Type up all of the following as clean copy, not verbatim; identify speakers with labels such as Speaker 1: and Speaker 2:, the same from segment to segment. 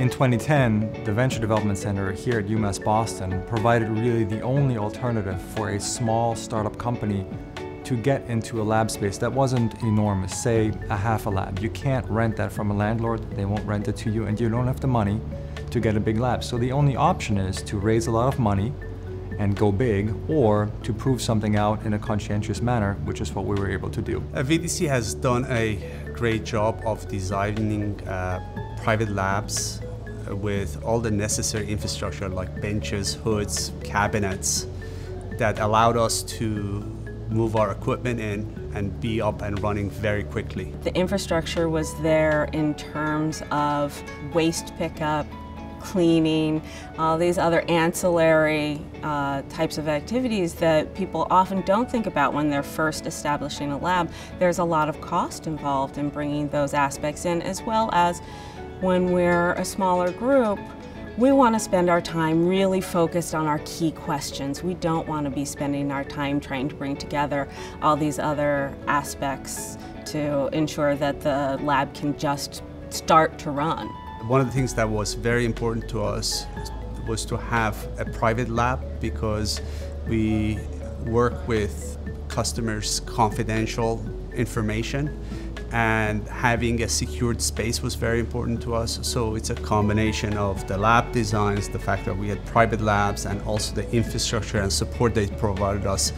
Speaker 1: In 2010, the Venture Development Center here at UMass Boston provided really the only alternative for a small startup company to get into a lab space that wasn't enormous, say a half a lab. You can't rent that from a landlord, they won't rent it to you, and you don't have the money to get a big lab. So the only option is to raise a lot of money and go big, or to prove something out in a conscientious manner, which is what we were able to do.
Speaker 2: VDC has done a great job of designing private labs with all the necessary infrastructure like benches, hoods, cabinets that allowed us to move our equipment in and be up and running very quickly.
Speaker 3: The infrastructure was there in terms of waste pickup, cleaning, all these other ancillary types of activities that people often don't think about when they're first establishing a lab. There's a lot of cost involved in bringing those aspects in, as well as when we're a smaller group, we want to spend our time really focused on our key questions. We don't want to be spending our time trying to bring together all these other aspects to ensure that the lab can just start to run.
Speaker 2: One of the things that was very important to us was to have a private lab, because we work with customers' confidential information, and having a secured space was very important to us. So it's a combination of the lab designs, the fact that we had private labs, and also the infrastructure and support they provided us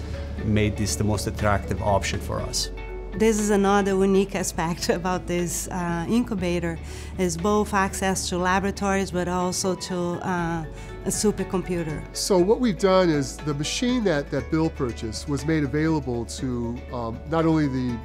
Speaker 2: made this the most attractive option for us.
Speaker 4: This is another unique aspect about this incubator, is both access to laboratories but also to a supercomputer.
Speaker 5: So what we've done is the machine that Bill purchased was made available to not only the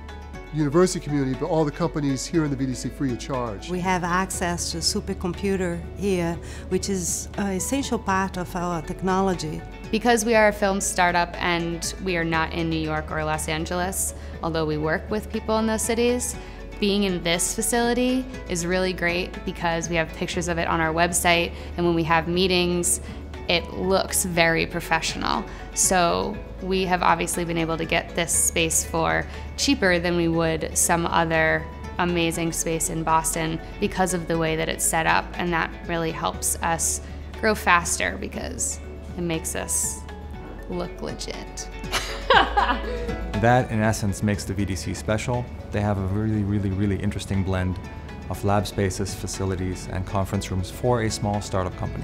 Speaker 5: university community, but all the companies here in the VDC free of charge.
Speaker 4: We have access to supercomputer here, which is an essential part of our technology.
Speaker 6: Because we are a film startup and we are not in New York or Los Angeles, although we work with people in those cities, being in this facility is really great because we have pictures of it on our website, and when we have meetings, it looks very professional. So we have obviously been able to get this space for cheaper than we would some other amazing space in Boston because of the way that it's set up, and that really helps us grow faster because it makes us look legit.
Speaker 1: That, in essence, makes the VDC special. They have a really interesting blend of lab spaces, facilities, and conference rooms for a small startup company.